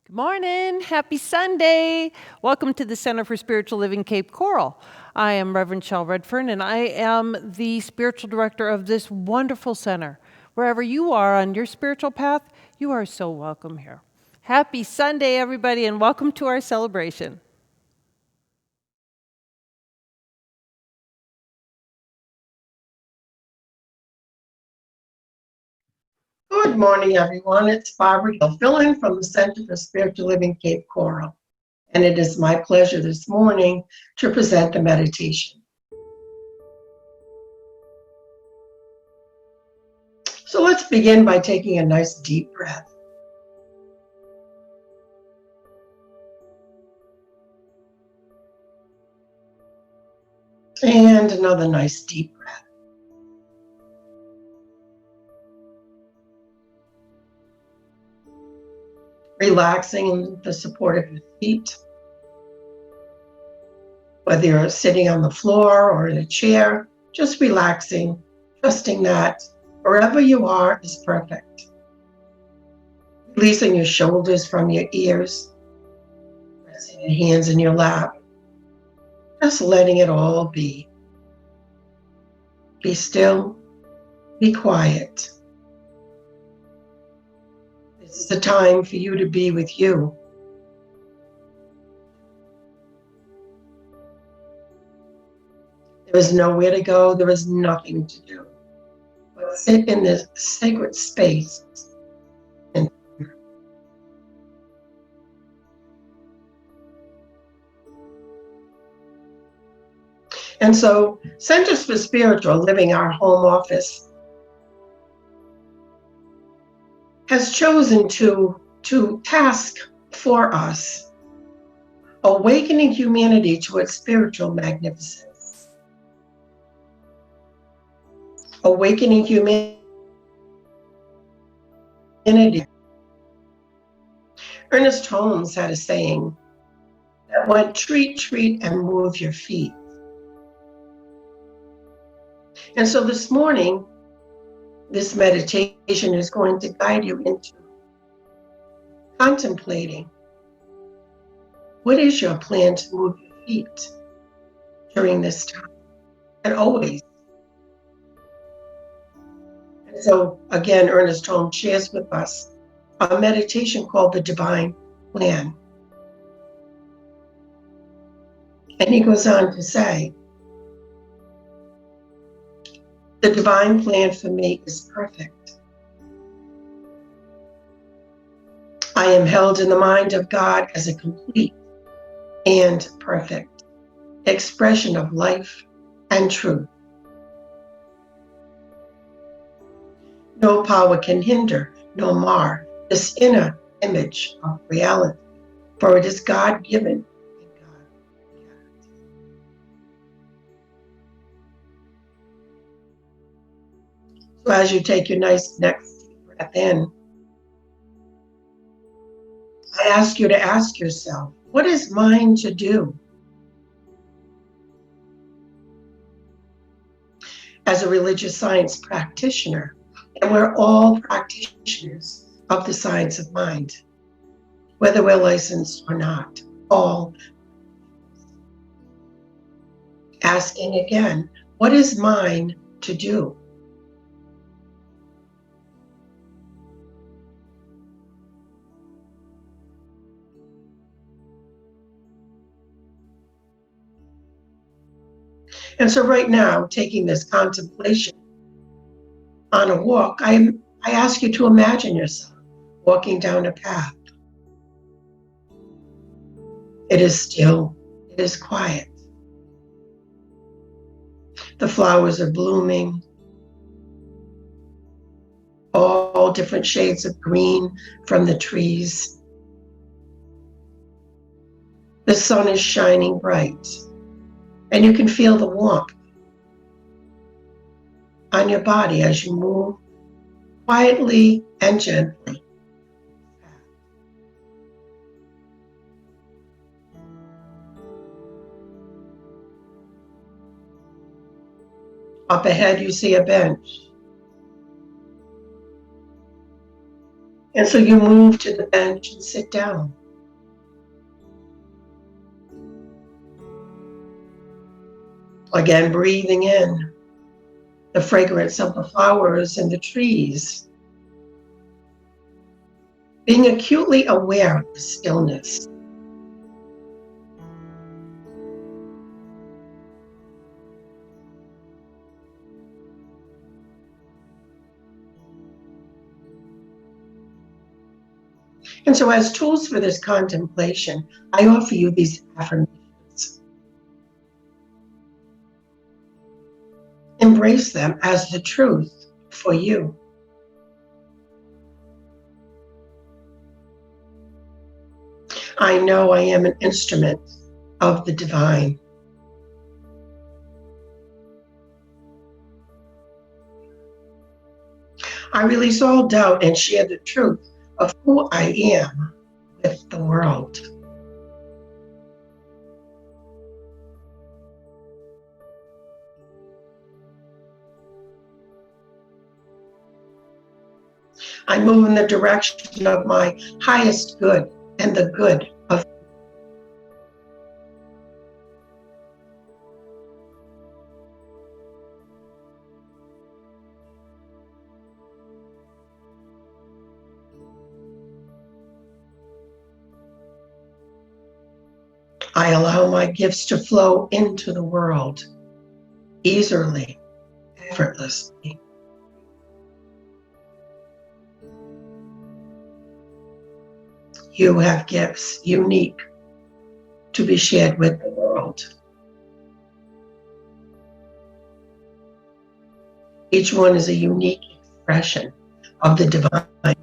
Good morning. Happy Sunday. Welcome to the Center for Spiritual Living Cape Coral. I am Reverend Shel Redfern, and I am the spiritual director of this wonderful center. Wherever you are on your spiritual path, you are so welcome here. Happy Sunday, everybody, and welcome to our celebration. Good morning, everyone. It's Barbara Gill, filling from the Center for Spiritual Living Cape Coral. And it is my pleasure this morning to present the meditation. So let's begin by taking a nice deep breath. And another nice deep breath. Relaxing the support of your feet. Whether you're sitting on the floor or in a chair, just relaxing, trusting that wherever you are is perfect. Releasing your shoulders from your ears, resting your hands in your lap, just letting it all be. Be still, be quiet. This is the time for you to be with you. There is nowhere to go, there is nothing to do. But sit in this sacred space. And so, Centers for Spiritual Living, our home office, has chosen to task for us awakening humanity to its spiritual magnificence. Awakening humanity. Ernest Holmes had a saying that went, treat, and move your feet. And so this morning, this meditation is going to guide you into contemplating what is your plan to move your feet during this time and always. And so again, Ernest Holmes shares with us a meditation called the Divine Plan. And he goes on to say, the divine plan for me is perfect. I am held in the mind of God as a complete and perfect expression of life and truth. No power can hinder nor mar this inner image of reality, for it is God-given. So as you take your nice next deep breath in, I ask you to ask yourself, what is mine to do? As a religious science practitioner, and we're all practitioners of the science of mind, whether we're licensed or not, all. Asking again, what is mine to do? And so right now, taking this contemplation on a walk, I ask you to imagine yourself walking down a path. It is still, it is quiet. The flowers are blooming, all different shades of green from the trees. The sun is shining bright, and you can feel the warmth on your body as you move quietly and gently. Up ahead, you see a bench. And so you move to the bench and sit down. Again, breathing in the fragrance of the flowers and the trees. Being acutely aware of the stillness. And so as tools for this contemplation, I offer you these affirmations. Embrace them as the truth for you. I know I am an instrument of the divine. I release all doubt and share the truth of who I am with the world. I move in the direction of my highest good and the good of. I allow my gifts to flow into the world easily, effortlessly. You have gifts unique to be shared with the world. Each one is a unique expression of the divine.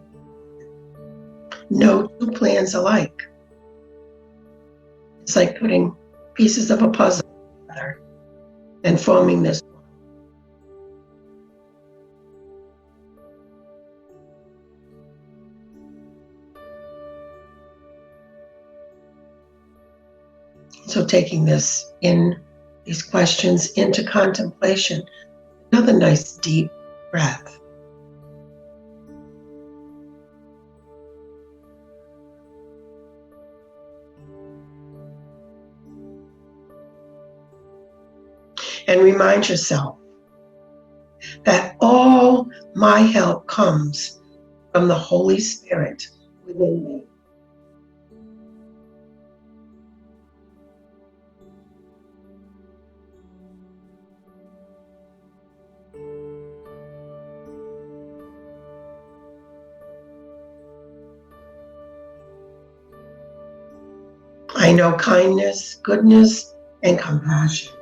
No two plans alike. It's like putting pieces of a puzzle together and forming this one. So taking these questions into contemplation, another nice deep breath. And remind yourself that all my help comes from the Holy Spirit within me. I know kindness, goodness, and compassion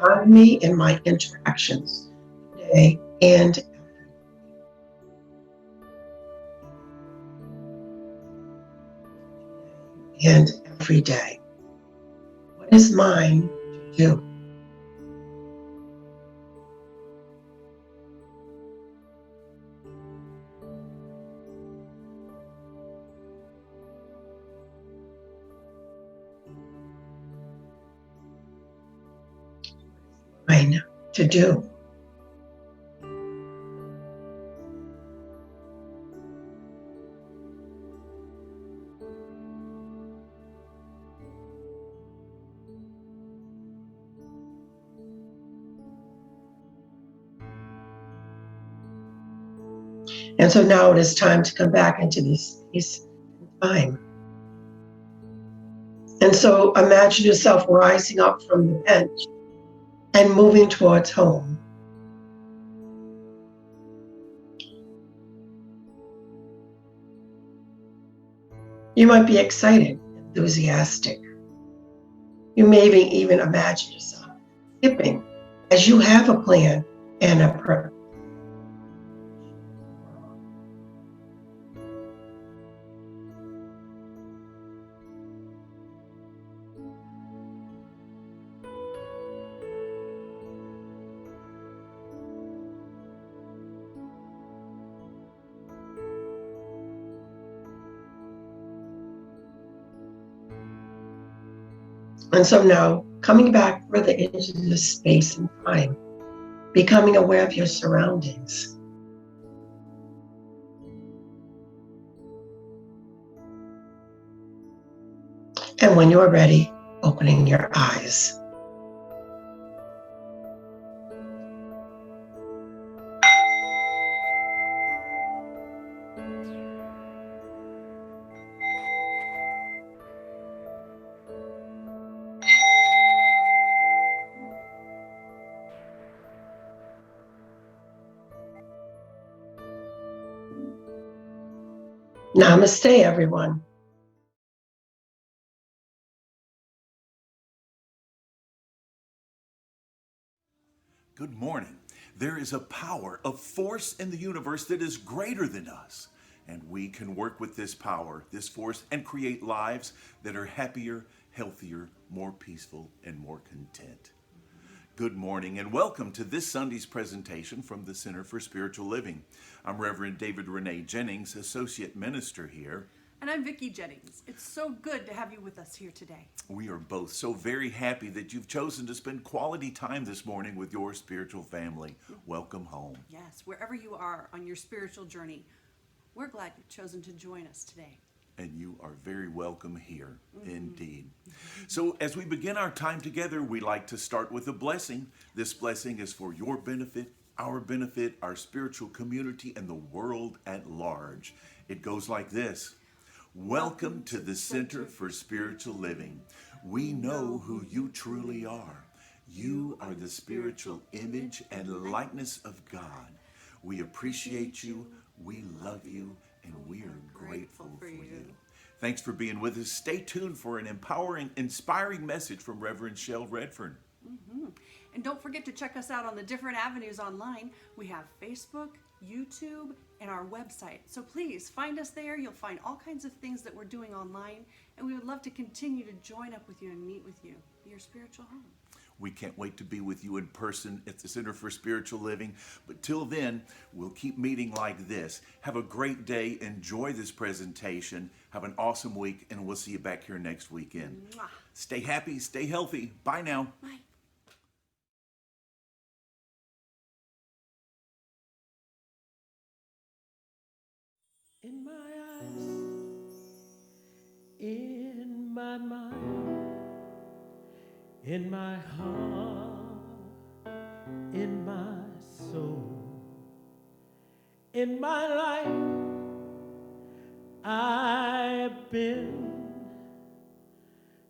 guide me in my interactions today and every day. What is mine to do? Mine to do. And so now it is time to come back into this space and time. And so imagine yourself rising up from the bench and moving towards home. You might be excited, enthusiastic. You may even imagine yourself skipping as you have a plan and a purpose. And so now, coming back further into this space and time, becoming aware of your surroundings. And when you're ready, opening your eyes. Namaste, everyone. Good morning. There is a power, a force in the universe that is greater than us. And we can work with this power, this force, and create lives that are happier, healthier, more peaceful, and more content. Good morning and welcome to this Sunday's presentation from the Center for Spiritual Living. I'm Reverend David Renee Jennings, Associate Minister here. And I'm Vicki Jennings. It's so good to have you with us here today. We are both so very happy that you've chosen to spend quality time this morning with your spiritual family. Welcome home. Yes, wherever you are on your spiritual journey, we're glad you've chosen to join us today. And you are very welcome here, indeed. So as we begin our time together, we like to start with a blessing. This blessing is for your benefit, our spiritual community, and the world at large. It goes like this. Welcome to the Center for Spiritual Living. We know who you truly are. You are the spiritual image and likeness of God. We appreciate you, we love you, and we are grateful for you. Thanks for being with us. Stay tuned for an empowering, inspiring message from Reverend Shel Redfern. And don't forget to check us out on the different avenues online. We have Facebook, YouTube, and our website. So please find us there. You'll find all kinds of things that we're doing online. And we would love to continue to join up with you and meet with you in your spiritual home. We can't wait to be with you in person at the Center for Spiritual Living. But till then, we'll keep meeting like this. Have a great day. Enjoy this presentation. Have an awesome week, and we'll see you back here next weekend. Mwah. Stay happy, stay healthy. Bye now. Bye. In my eyes, in my mind, in my heart, in my soul, in my life, I've been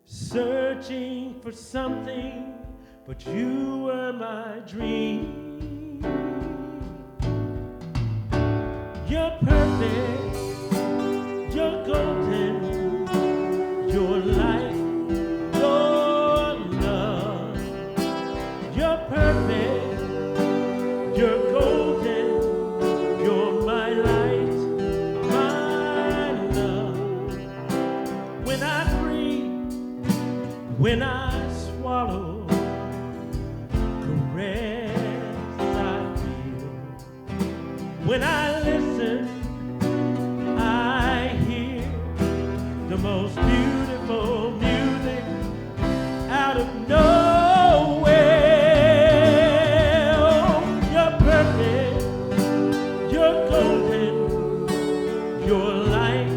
searching for something, but you were my dream. You're perfect, you're golden, you're light, you're love. You're perfect, you're golden, you're my light, my love. When I breathe, when I swallow, caress I feel. When I listen, I hear the most beautiful music out of nowhere. Oh, you're perfect, you're golden, you're light,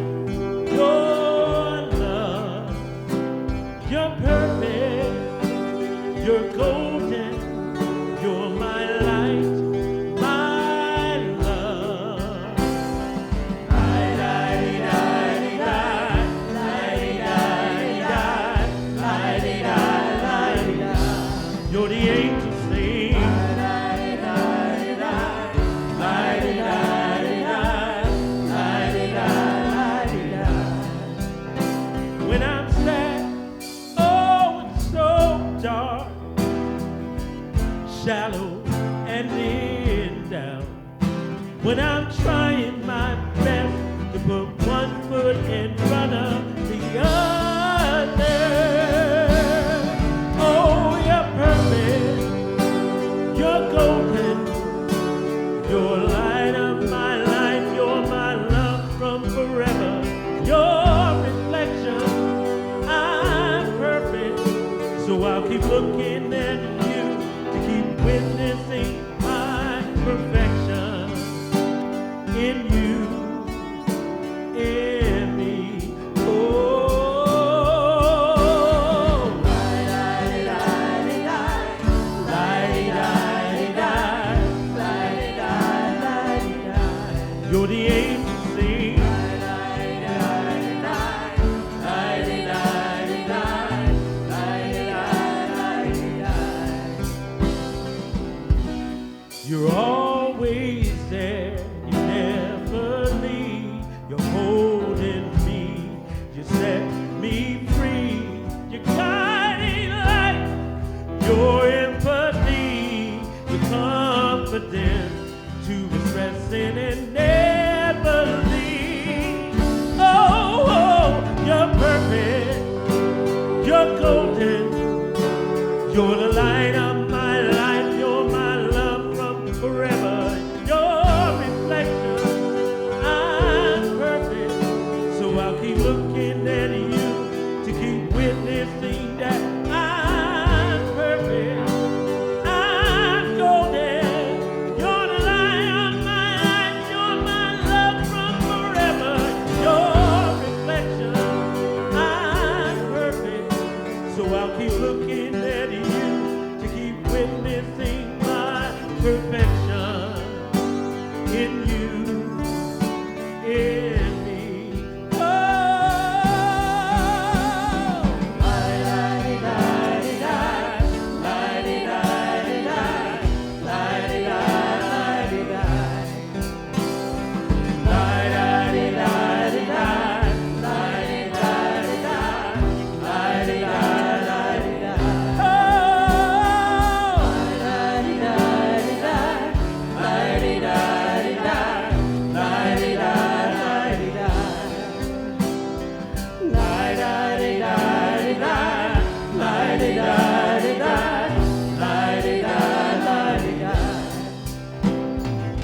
you're love. You're perfect, you're golden, you're my light. You're the angel sing. When I'm sad, oh, it's so dark, shallow and in down. When I'm trying my best to put one foot in front of the other. Oh, you're perfect, you're golden, you're light of my life, you're my love from forever, your reflection, I'm perfect, so I'll keep looking at you to keep witnessing my perfection in you, in me. Oh. You're the angel sing. You're always there, you never leave. You're holding and never leave. Oh, oh, you're perfect, you're golden, you're the light of my life, you're my love from forever, your reflection. I'm perfect, so I'll keep looking at you to keep witnessing that I'm perfect. I'm golden, you're the light of my life, you're my love from forever, your reflection. I'm perfect, so I'll keep looking at you to keep witnessing my perfection in you, in me. Oh,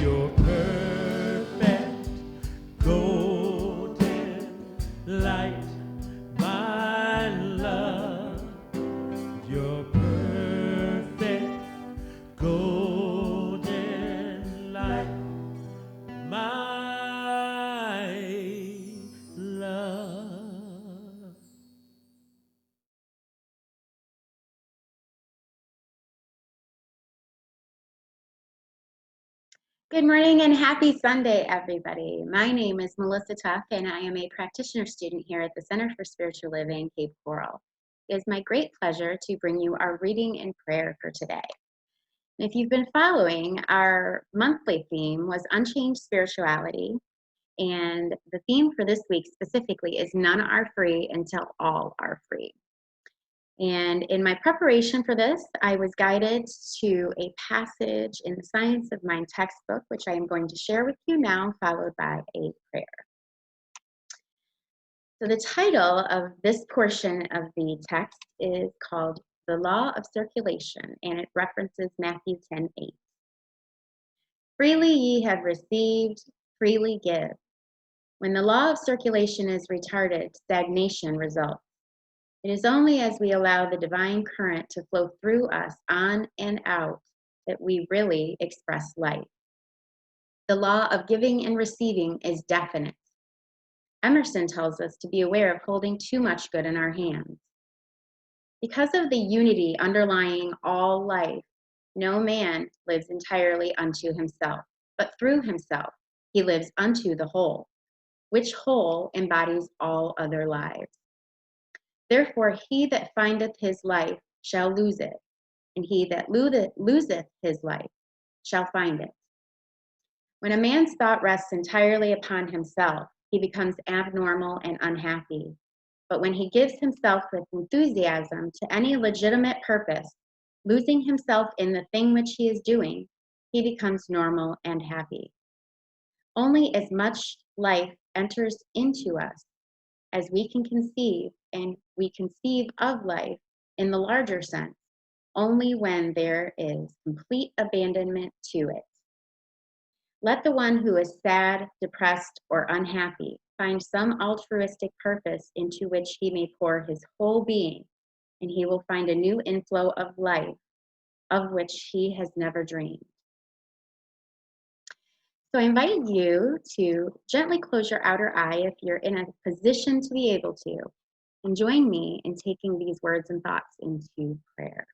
you're perfect, golden light, my love. You're perfect, golden light, my love. Good morning and happy Sunday, everybody. My name is Melissa Tuck, and I am a practitioner student here at the Center for Spiritual Living, Cape Coral. It is my great pleasure to bring you our reading and prayer for today. And if you've been following, our monthly theme was Unchanged Spirituality, and the theme for this week specifically is None Are Free Until All Are Free. And in my preparation for this, I was guided to a passage in the Science of Mind textbook, which I am going to share with you now, followed by a prayer. So the title of this portion of the text is called The Law of Circulation, and it references Matthew 10:8. Freely ye have received, freely give. When the law of circulation is retarded, stagnation results. It is only as we allow the divine current to flow through us on and out that we really express life. The law of giving and receiving is definite. Emerson tells us to be aware of holding too much good in our hands. Because of the unity underlying all life, no man lives entirely unto himself, but through himself he lives unto the whole, which whole embodies all other lives. Therefore, he that findeth his life shall lose it, and he that loseth his life shall find it. When a man's thought rests entirely upon himself, he becomes abnormal and unhappy. But when he gives himself with enthusiasm to any legitimate purpose, losing himself in the thing which he is doing, he becomes normal and happy. Only as much life enters into us as we can conceive, and we conceive of life in the larger sense, only when there is complete abandonment to it. Let the one who is sad, depressed, or unhappy find some altruistic purpose into which he may pour his whole being, and he will find a new inflow of life of which he has never dreamed. So I invite you to gently close your outer eye if you're in a position to be able to, and join me in taking these words and thoughts into prayer.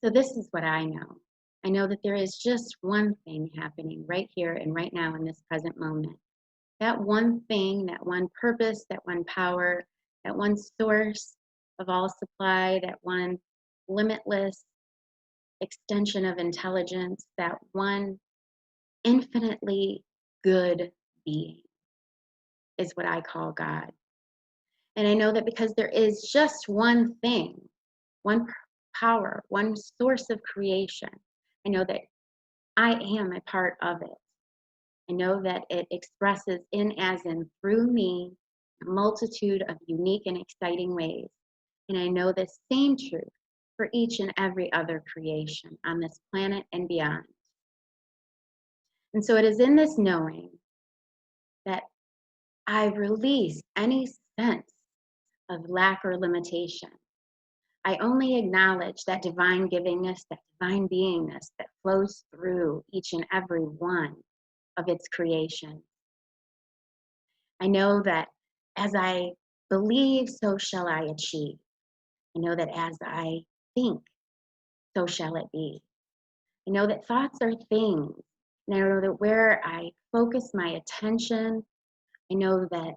So this is what I know. I know that there is just one thing happening right here and right now in this present moment. That one thing, that one purpose, that one power, that one source of all supply, that one limitless extension of intelligence, that one infinitely good being is what I call God. And I know that because there is just one thing, one power, one source of creation, I know that I am a part of it. I know that it expresses in, as in, through me, a multitude of unique and exciting ways. And I know the same truth for each and every other creation on this planet and beyond. And so it is in this knowing that I release any sense of lack or limitation. I only acknowledge that divine givingness, that divine beingness that flows through each and every one of its creation. I know that as I believe, so shall I achieve. I know that as I think, so shall it be. I know that thoughts are things. And I know that where I focus my attention, I know that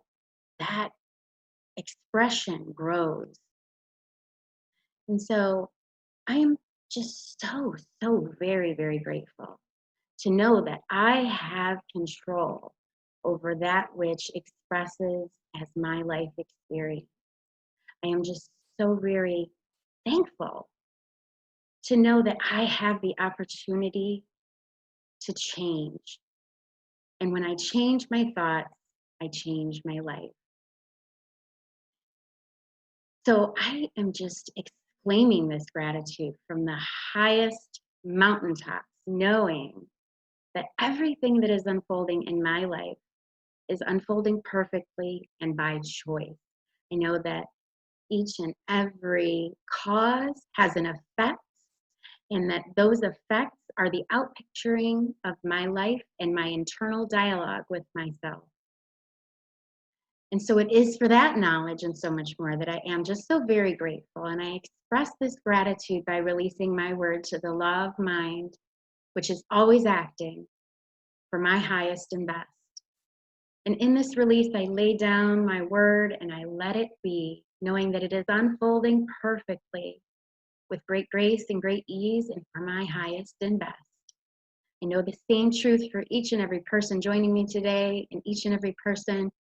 that expression grows. And so I am just so very, very grateful to know that I have control over that which expresses as my life experience. I am just so very thankful to know that I have the opportunity to change. And when I change my thoughts, I change my life. So I am just exclaiming this gratitude from the highest mountaintops, knowing that everything that is unfolding in my life is unfolding perfectly and by choice. I know that each and every cause has an effect, and that those effects are the outpicturing of my life and my internal dialogue with myself. And so it is for that knowledge and so much more that I am just so very grateful. And I express this gratitude by releasing my word to the law of mind, which is always acting for my highest and best. And in this release, I lay down my word and I let it be, knowing that it is unfolding perfectly with great grace and great ease and for my highest and best. I know the same truth for each and every person joining me today and each and every person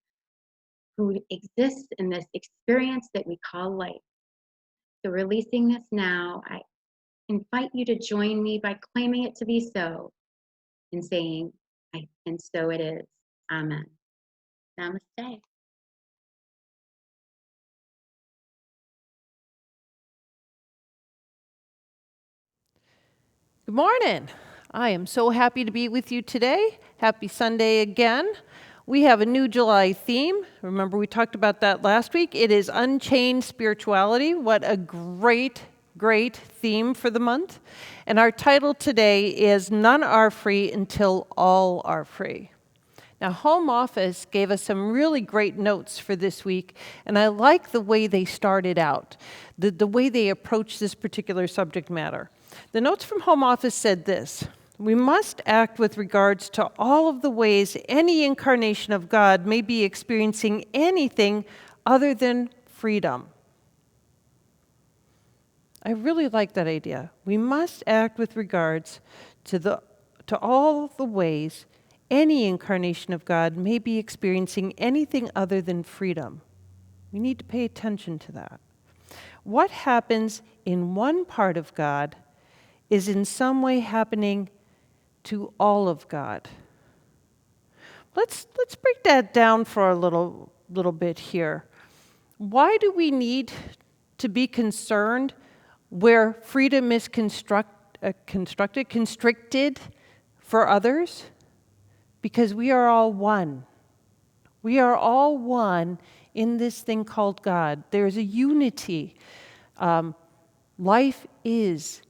who exists in this experience that we call life. So releasing this now, I invite you to join me by claiming it to be so and saying, and so it is. Amen. Namaste. Good morning. I am so happy to be with you today. Happy Sunday again. We have a new July theme. Remember, we talked about that last week. It is Unchained Spirituality. What a great theme for the month. And our title today is None Are Free Until All Are Free. Now, Home Office gave us some really great notes for this week, and I like the way they started out, the way they approached this particular subject matter. The notes from Home Office said this: we must act with regards to all of the ways any incarnation of God may be experiencing anything other than freedom. I really like that idea. We must act with regards to all the ways any incarnation of God may be experiencing anything other than freedom. We need to pay attention to that. What happens in one part of God is in some way happening to all of God. Let's break that down for a little bit here. Why do we need to be concerned where freedom is constricted for others? Because we are all one. We are all one in this thing called God. There's a unity. Life is.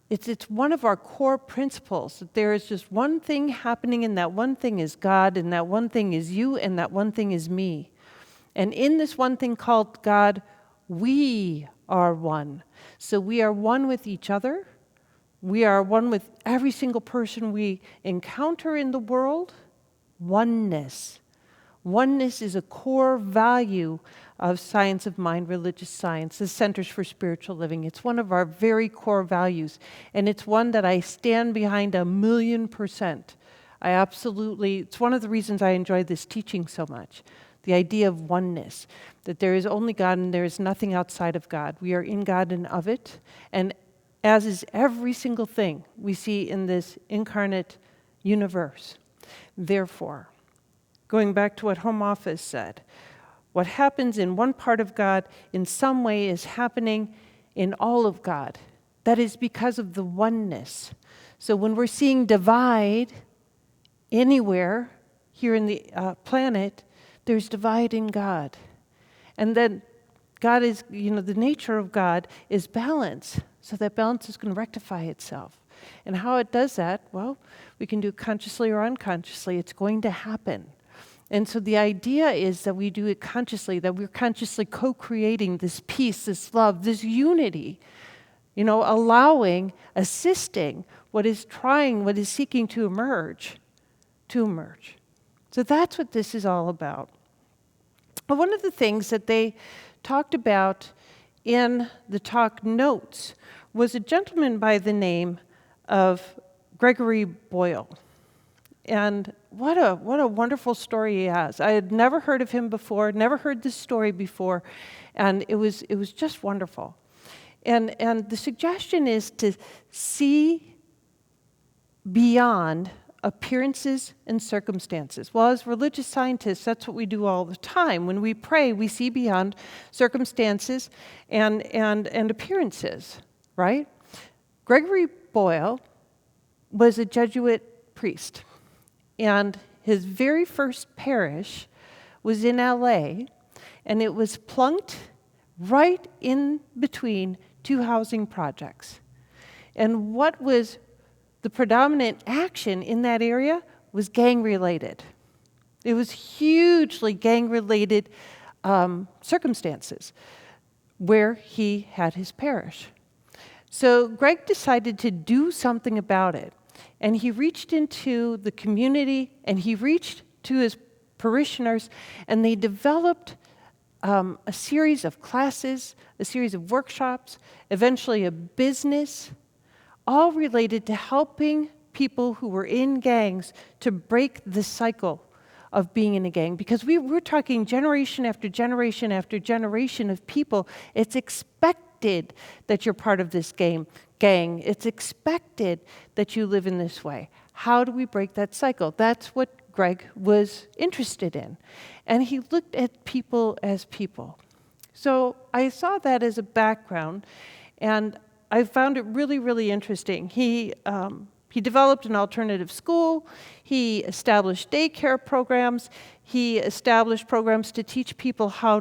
It's one of our core principles that there is just one thing happening, and that one thing is God, and that one thing is you, and that one thing is me. And in this one thing called God, we are one. So we are one with each other. We are one with every single person we encounter in the world. Oneness. Oneness is a core value of Science of Mind, Religious Science, the Centers for Spiritual Living. It's one of our very core values, and it's one that I stand behind 1,000,000%. It's one of the reasons I enjoy this teaching so much. The idea of oneness, that there is only God and there is nothing outside of God. We are in God and of it, and as is every single thing we see in this incarnate universe. Therefore, going back to what Home Office said, what happens in one part of God in some way is happening in all of God. That is because of the oneness. So when we're seeing divide anywhere here in the planet, there's divide in God. And then God is, the nature of God is balance. So that balance is going to rectify itself. And how it does that, well, we can do it consciously or unconsciously. It's going to happen. And so the idea is that we do it consciously, that we're consciously co-creating this peace, this love, this unity, allowing, assisting what is seeking to emerge. So that's what this is all about. But one of the things that they talked about in the talk notes was a gentleman by the name of Gregory Boyle. And what a wonderful story he has. I had never heard of him before, never heard this story before, and it was just wonderful. And the suggestion is to see beyond appearances and circumstances. Well, as religious scientists, that's what we do all the time. When we pray, we see beyond circumstances and appearances, right? Gregory Boyle was a Jesuit priest, and his very first parish was in LA, and it was plunked right in between two housing projects. And what was the predominant action in that area was gang-related. It was hugely gang-related circumstances where he had his parish. So Greg decided to do something about it. And he reached into the community, and he reached to his parishioners, and they developed a series of classes, a series of workshops, eventually a business, all related to helping people who were in gangs to break the cycle of being in a gang. Because we're talking generation after generation after generation of people. It's expected that you're part of this gang. It's expected that you live in this way. How do we break that cycle? That's what Greg was interested in. And he looked at people as people. So I saw that as a background, and I found it really, really interesting. He developed an alternative school. He established daycare programs. He established programs to teach people how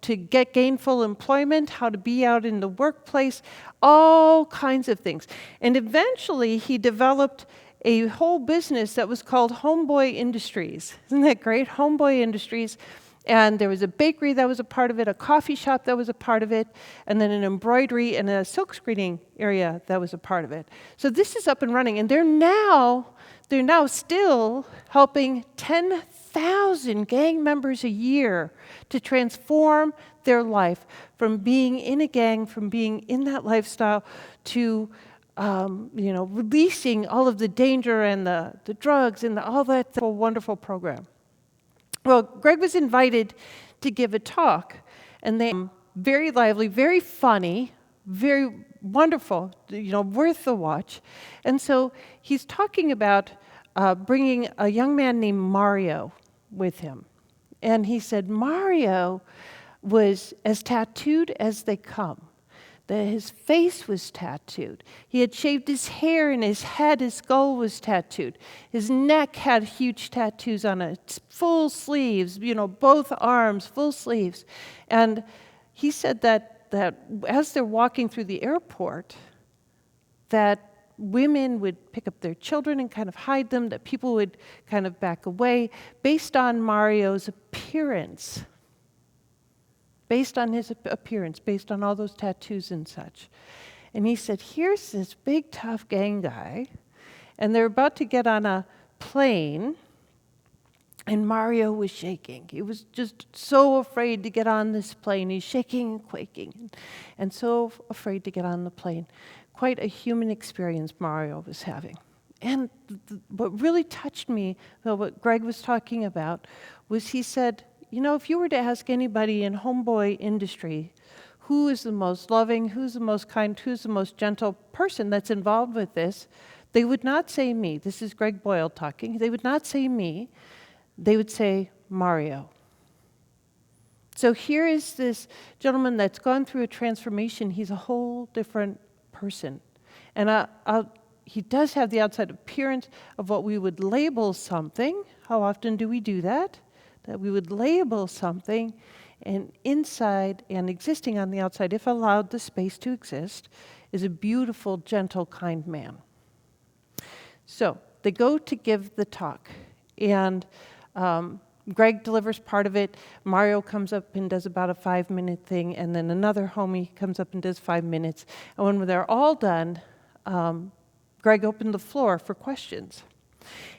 to get gainful employment, how to be out in the workplace, all kinds of things. And eventually, he developed a whole business that was called Homeboy Industries. Isn't that great? Homeboy Industries. And there was a bakery that was a part of it, a coffee shop that was a part of it, and then an embroidery and a silk screening area that was a part of it. So this is up and running, and they're now still helping 10,000 gang members a year to transform their life from being in a gang, from being in that lifestyle, to releasing all of the danger and the drugs and all that wonderful program. Well, Greg was invited to give a talk, and they very lively, very funny, very wonderful, worth the watch. And so he's talking about bringing a young man named Mario with him. And he said Mario was as tattooed as they come. That his face was tattooed. He had shaved his hair, and his head, his skull was tattooed. His neck had huge tattoos on it, full sleeves, both arms, full sleeves. And he said that as they're walking through the airport, that women would pick up their children and kind of hide them, that people would kind of back away based on Mario's appearance. Based on his appearance, based on all those tattoos and such. And he said, here's this big, tough gang guy, and they're about to get on a plane, and Mario was shaking. He was just so afraid to get on this plane. He's shaking and quaking, and so afraid to get on the plane. Quite a human experience Mario was having. And what really touched me, though, what Greg was talking about, was he said, if you were to ask anybody in Homeboy Industry who is the most loving, who's the most kind, who's the most gentle person that's involved with this, they would not say me. This is Greg Boyle talking. They would not say me. They would say Mario. So here is this gentleman that's gone through a transformation. He's a whole different person. And he does have the outside appearance of what we would label something. How often do we do that? That we would label something, and inside and existing on the outside, if allowed the space to exist, is a beautiful, gentle, kind man. So they go to give the talk, and Greg delivers part of it. Mario comes up and does about a 5-minute thing, and then another homie comes up and does 5 minutes. And when they're all done, Greg opened the floor for questions.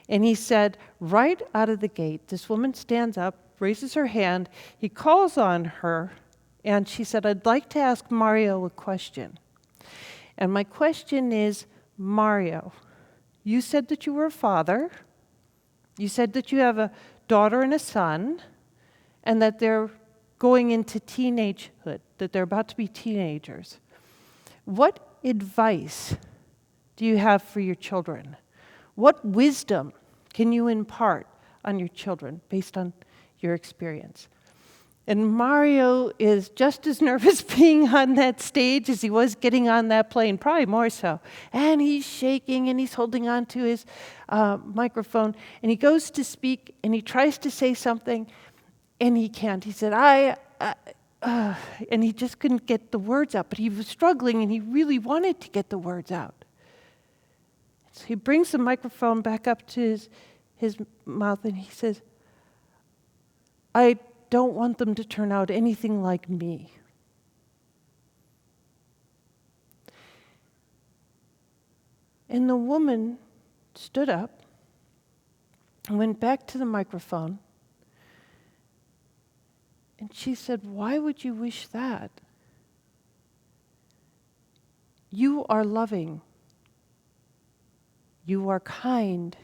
And he said, right out of the gate, this woman stands up, raises her hand, he calls on her, and she said, I'd like to ask Mario a question. And my question is, Mario, you said that you were a father, you said that you have a daughter and a son, and that they're going into teenagehood, that they're about to be teenagers. What advice do you have for your children? What wisdom can you impart on your children based on your experience? And Mario is just as nervous being on that stage as he was getting on that plane, probably more so. And he's shaking and he's holding on to his microphone. And he goes to speak and he tries to say something and he can't. He said, and he just couldn't get the words out. But he was struggling and he really wanted to get the words out. So he brings the microphone back up to his mouth and he says, I don't want them to turn out anything like me. And the woman stood up and went back to the microphone and she said, why would you wish that? You are loving. You are kind.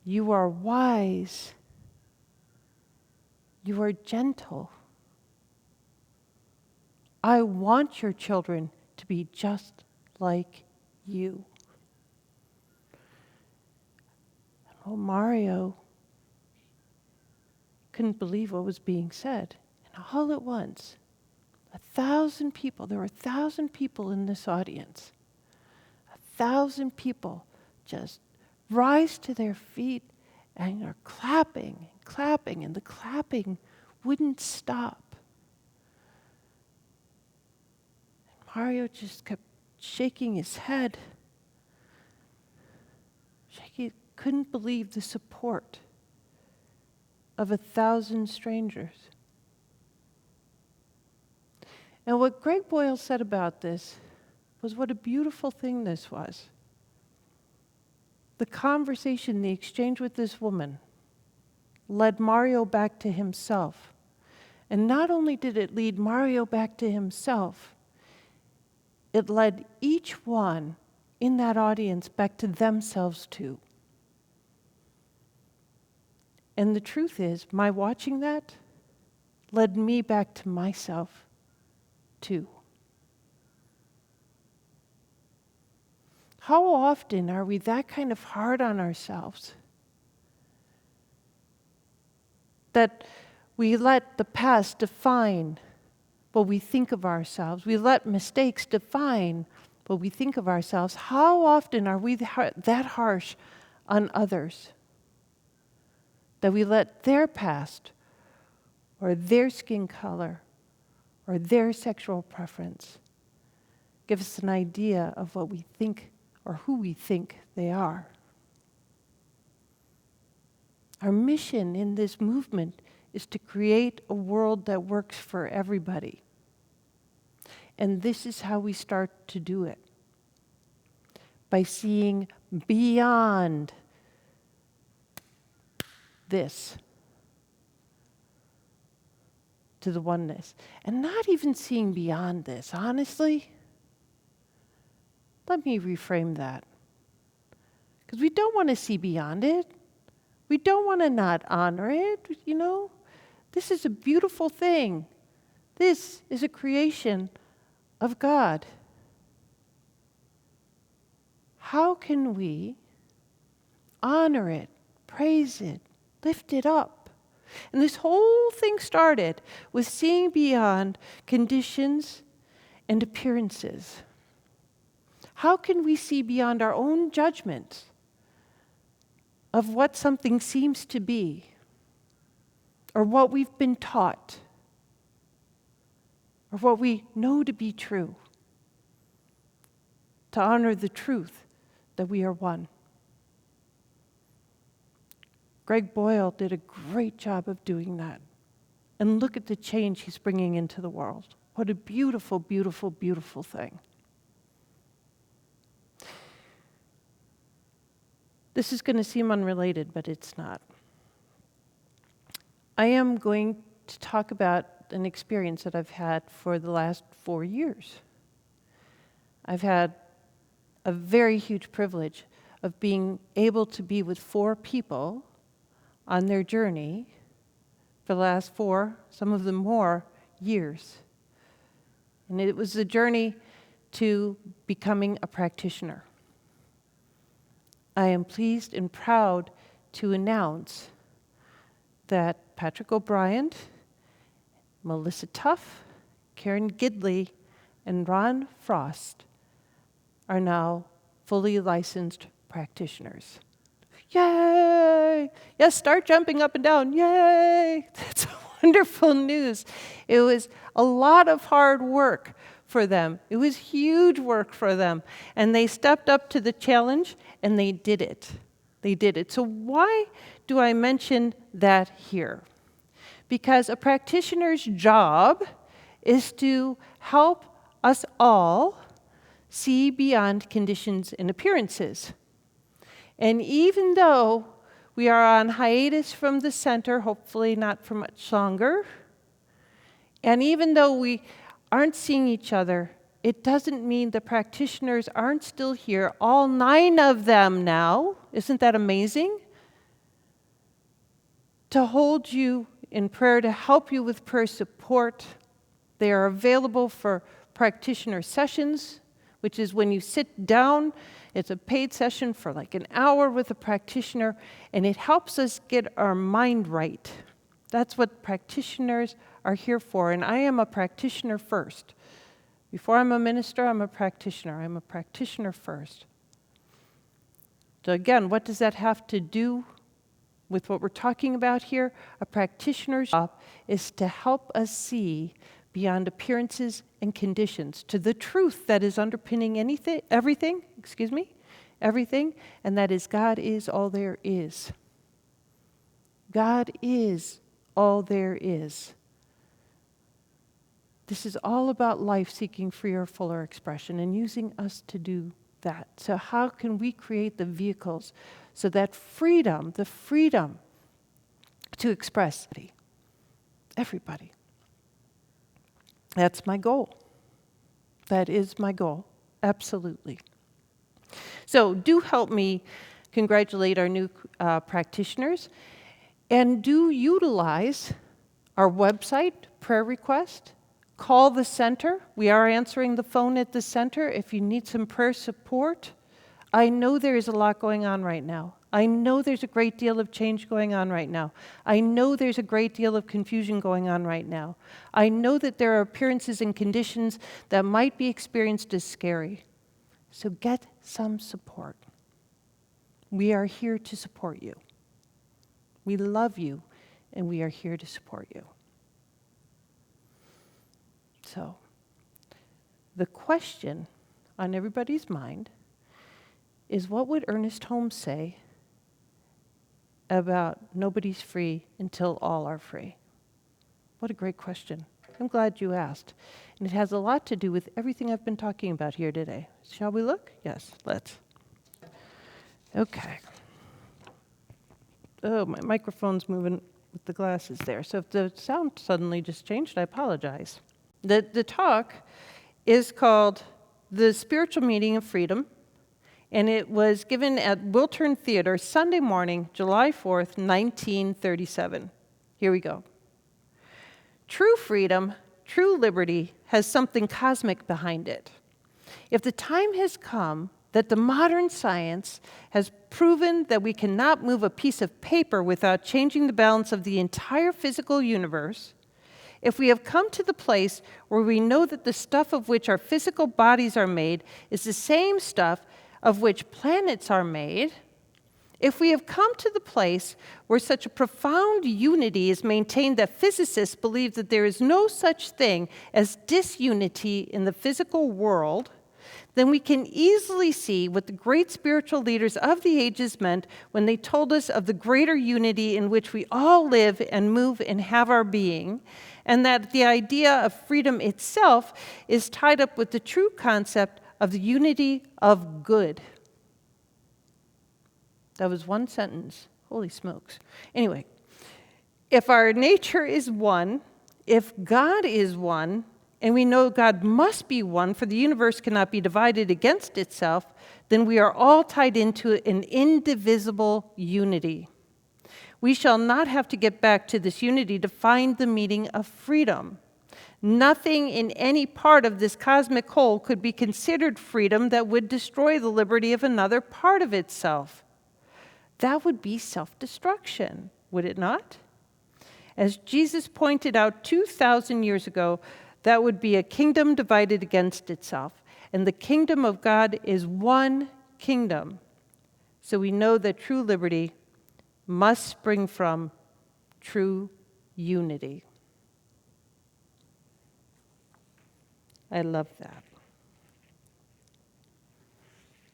You are wise. You are gentle. I want your children to be just like you. Oh, Mario couldn't believe what was being said. And all at once, 1,000 people, there were 1,000 people in this audience. 1,000 people just rise to their feet and are clapping and clapping, and the clapping wouldn't stop. And Mario just kept shaking his head. He couldn't believe the support of 1,000 strangers. And what Greg Boyle said about this was what a beautiful thing this was. The conversation, the exchange with this woman, led Mario back to himself. And not only did it lead Mario back to himself, it led each one in that audience back to themselves too. And the truth is, my watching that led me back to myself too. How often are we that kind of hard on ourselves that we let the past define what we think of ourselves? We let mistakes define what we think of ourselves. How often are we that harsh on others that we let their past or their skin color or their sexual preference give us an idea of what we think or who we think they are? Our mission in this movement is to create a world that works for everybody. And this is how we start to do it. By seeing beyond this to the oneness. And not even seeing beyond this, honestly. Let me reframe that. Because we don't want to see beyond it. We don't want to not honor it, you know. This is a beautiful thing. This is a creation of God. How can we honor it, praise it, lift it up? And this whole thing started with seeing beyond conditions and appearances. How can we see beyond our own judgment of what something seems to be or what we've been taught or what we know to be true, to honor the truth that we are one? Greg Boyle did a great job of doing that. And look at the change he's bringing into the world. What a beautiful, beautiful, beautiful thing. This is going to seem unrelated, but it's not. I am going to talk about an experience that I've had for the last 4 years. I've had a very huge privilege of being able to be with 4 people on their journey for the last 4, some of them more, years. And it was a journey to becoming a practitioner. I am pleased and proud to announce that Patrick O'Brien, Melissa Tuff, Karen Gidley, and Ron Frost are now fully licensed practitioners. Yay! Yes, start jumping up and down. Yay! That's wonderful news. It was a lot of hard work for them. It was huge work for them. And they stepped up to the challenge and they did it. They did it. So why do I mention that here? Because a practitioner's job is to help us all see beyond conditions and appearances. And even though we are on hiatus from the center, hopefully not for much longer, and even though we aren't seeing each other, it doesn't mean the practitioners aren't still here, all 9 of them now. Isn't that amazing? To hold you in prayer, to help you with prayer support. They are available for practitioner sessions, which is when you sit down. It's a paid session for like an hour with a practitioner, and it helps us get our mind right. That's what practitioners are here for, and I am a practitioner first. Before I'm a minister, I'm a practitioner. I'm a practitioner first. So again, what does that have to do with what we're talking about here? A practitioner's job is to help us see beyond appearances and conditions to the truth that is underpinning everything, and that is God is all there is. God is all there is. This is all about life seeking freer, fuller expression and using us to do that. So how can we create the vehicles so that freedom, the freedom to express everybody. That's my goal. That is my goal, absolutely. So do help me congratulate our new practitioners, and do utilize our website, prayer request. Call the center. We are answering the phone at the center if you need some prayer support. I know there is a lot going on right now. I know there's a great deal of change going on right now. I know there's a great deal of confusion going on right now. I know that there are appearances and conditions that might be experienced as scary. So get some support. We are here to support you. We love you, and we are here to support you. So, the question on everybody's mind is, what would Ernest Holmes say about nobody's free until all are free? What a great question. I'm glad you asked. And it has a lot to do with everything I've been talking about here today. Shall we look? Yes, let's. Okay. Oh, my microphone's moving with the glasses there. So if the sound suddenly just changed, I apologize. The talk is called The Spiritual Meaning of Freedom, and it was given at Wiltern Theater Sunday morning, July 4th, 1937. Here we go. True freedom true liberty has something cosmic behind it. If the time has come that the modern science has proven that we cannot move a piece of paper without changing the balance of the entire physical universe, if we have come to the place where we know that the stuff of which our physical bodies are made is the same stuff of which planets are made, if we have come to the place where such a profound unity is maintained that physicists believe that there is no such thing as disunity in the physical world, then we can easily see what the great spiritual leaders of the ages meant when they told us of the greater unity in which we all live and move and have our being, and that the idea of freedom itself is tied up with the true concept of the unity of good. That was one sentence. Holy smokes. Anyway, if our nature is one, if God is one, and we know God must be one, for the universe cannot be divided against itself, then we are all tied into an indivisible unity. We shall not have to get back to this unity to find the meaning of freedom. Nothing in any part of this cosmic whole could be considered freedom that would destroy the liberty of another part of itself. That would be self-destruction, would it not? As Jesus pointed out 2,000 years ago, that would be a kingdom divided against itself. And the kingdom of God is one kingdom. So we know that true liberty must spring from true unity. I love that.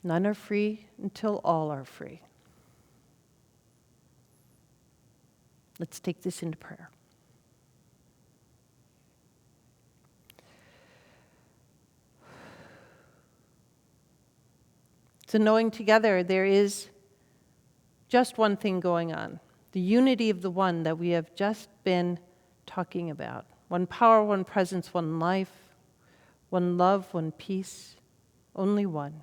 None are free until all are free. Let's take this into prayer. So knowing together there is just one thing going on, the unity of the one that we have just been talking about. One power, one presence, one life, one love, one peace, only one.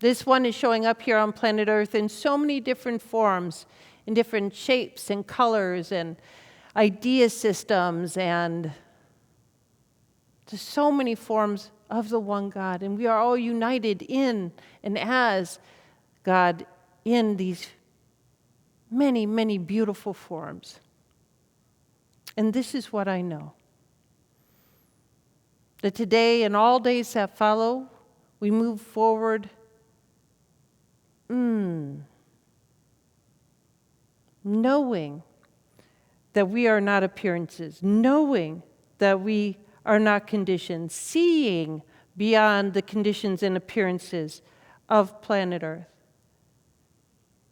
This one is showing up here on planet Earth in so many different forms, in different shapes and colors and idea systems, and there's so many forms of the one God. And we are all united in and as God in these many, many beautiful forms. And this is what I know. That today and all days that follow, we move forward knowing that we are not appearances, knowing that we are not conditions, seeing beyond the conditions and appearances of planet Earth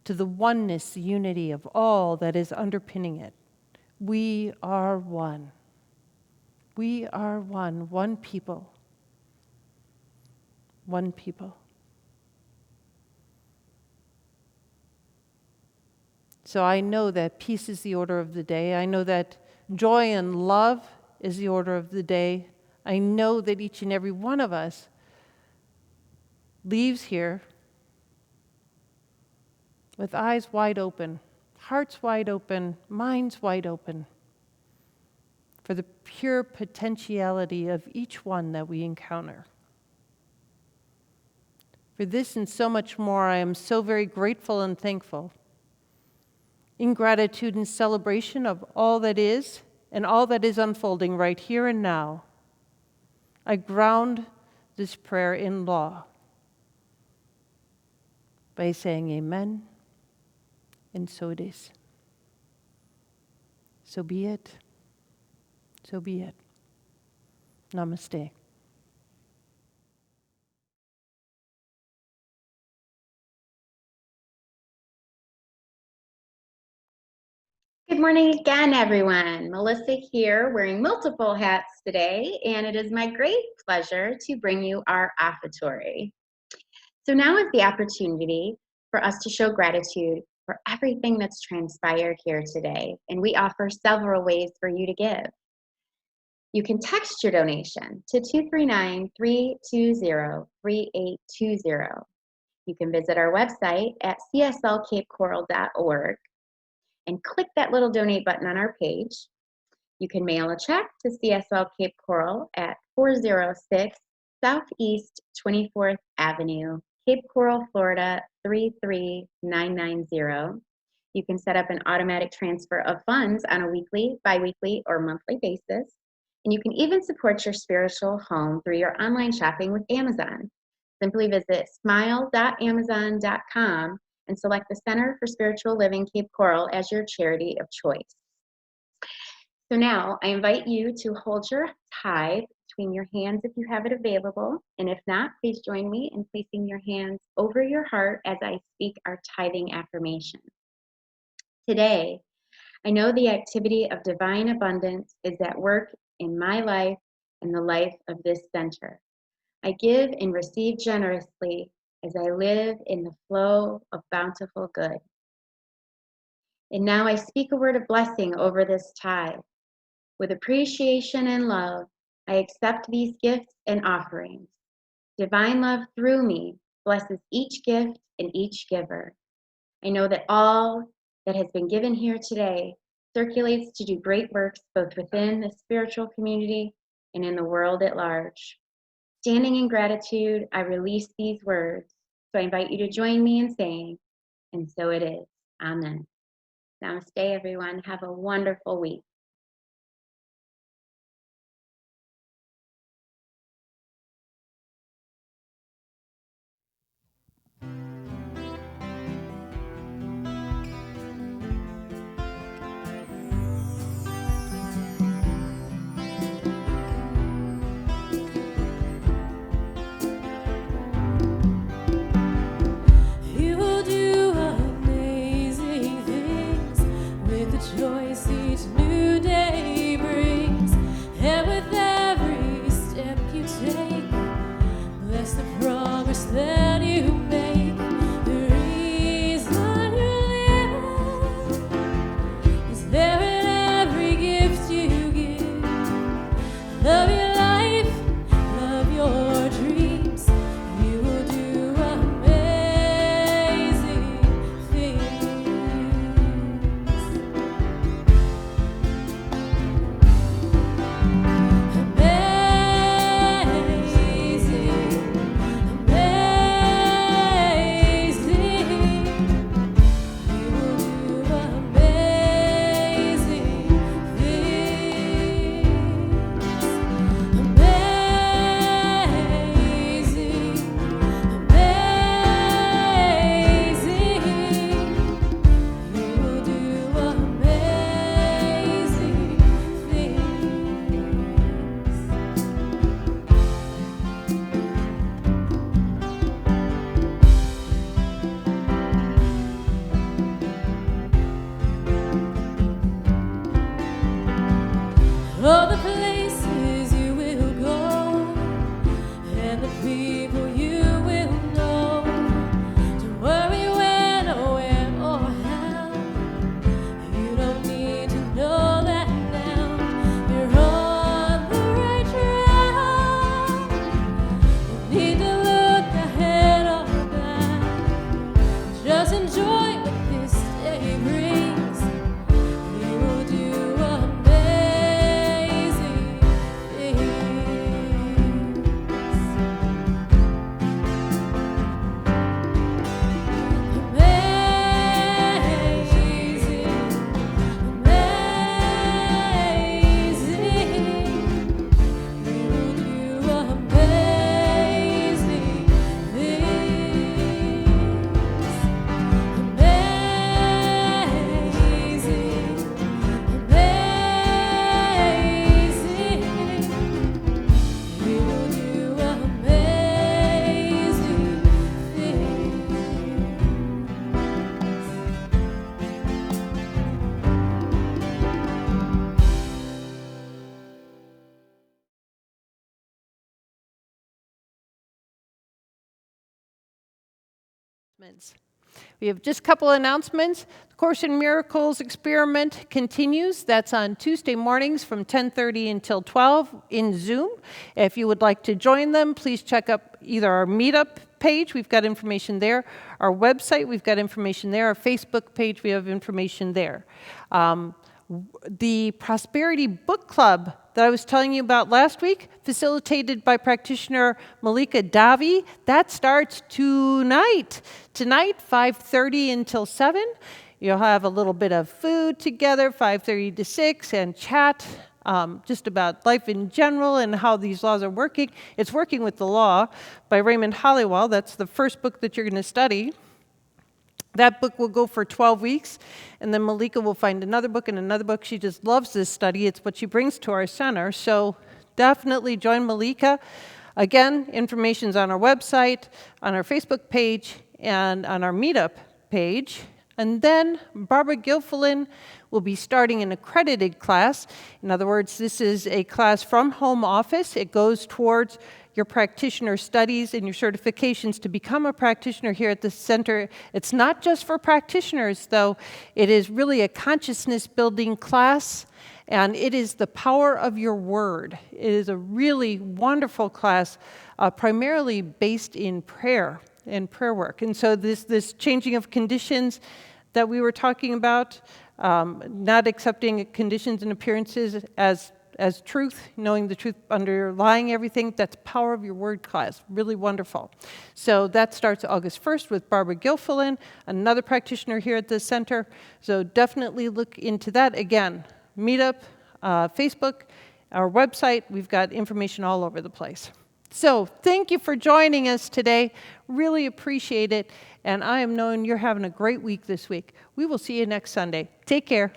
to the oneness, the unity of all that is underpinning it. We are one. We are one people. One people. So I know that peace is the order of the day. I know that joy and love is the order of the day. I know that each and every one of us leaves here with eyes wide open, hearts wide open, minds wide open for the pure potentiality of each one that we encounter. For this and so much more, I am so very grateful and thankful. In gratitude and celebration of all that is and all that is unfolding right here and now, I ground this prayer in law by saying amen, and so it is. So be it. So be it. Namaste. Good morning again, everyone. Melissa here, wearing multiple hats today, and it is my great pleasure to bring you our offertory. So now is the opportunity for us to show gratitude for everything that's transpired here today, and we offer several ways for you to give. You can text your donation to 239-320-3820. You can visit our website at cslcapecoral.org and click that little donate button on our page. You can mail a check to CSL Cape Coral at 406 Southeast 24th Avenue, Cape Coral, Florida 33990. You can set up an automatic transfer of funds on a weekly, biweekly, or monthly basis. And you can even support your spiritual home through your online shopping with Amazon. Simply visit smile.amazon.com and select the Center for Spiritual Living Cape Coral as your charity of choice. So now I invite you to hold your tithe between your hands if you have it available. And if not, please join me in placing your hands over your heart as I speak our tithing affirmation. Today, I know the activity of divine abundance is at work in my life and the life of this center. I give and receive generously as I live in the flow of bountiful good. And now I speak a word of blessing over this tithe. With appreciation and love, I accept these gifts and offerings. Divine love through me blesses each gift and each giver. I know that all that has been given here today circulates to do great works both within the spiritual community and in the world at large. Standing in gratitude, I release these words. So I invite you to join me in saying, and so it is. Amen. Namaste, everyone. Have a wonderful week. He will do amazing things with the choice each new day brings. And with every step you take, bless the progress that you make. The reason you live is there in every gift you give. Love your life, love your dreams. You will do amazing things. All the places you will go and the people you will know. Don't worry when or where or how. You don't need to know that now. You're on the right track. You need to look ahead or back. Just enjoy what this day brings. You will do amazing announcements. We have just a couple announcements. The Course in Miracles experiment continues. That's on Tuesday mornings from 10:30 until 12 in Zoom. If you would like to join them, please check up either our Meetup page, we've got information there, our website, we've got information there, our Facebook page, we have information there. The Prosperity Book Club that I was telling you about last week, facilitated by practitioner Malika Davi, that starts tonight. Tonight, 5:30 until 7. You'll have a little bit of food together, 5:30 to 6, and chat just about life in general and how these laws are working. It's Working with the Law by Raymond Halliwell. That's the first book that you're going to study. That book will go for 12 weeks, and then Malika will find another book and another book. She just loves this study. It's what she brings to our center. So definitely join Malika. Again, information's on our website, on our Facebook page, and on our Meetup page. And then Barbara Gilfillan will be starting an accredited class. In other words, this is a class from home office. It goes towards your practitioner studies and your certifications to become a practitioner here at the center. It's not just for practitioners, though. It is really a consciousness-building class, and it is the power of your word. It is a really wonderful class, primarily based in prayer and prayer work. And so this changing of conditions that we were talking about, not accepting conditions and appearances as truth, knowing the truth underlying everything, that's Power of Your Word class. Really wonderful. So that starts August 1st with Barbara Gilfillan, another practitioner here at the center. So definitely look into that. Again, Meetup, Facebook, our website. We've got information all over the place. So thank you for joining us today. Really appreciate it. And I am knowing you're having a great week this week. We will see you next Sunday. Take care.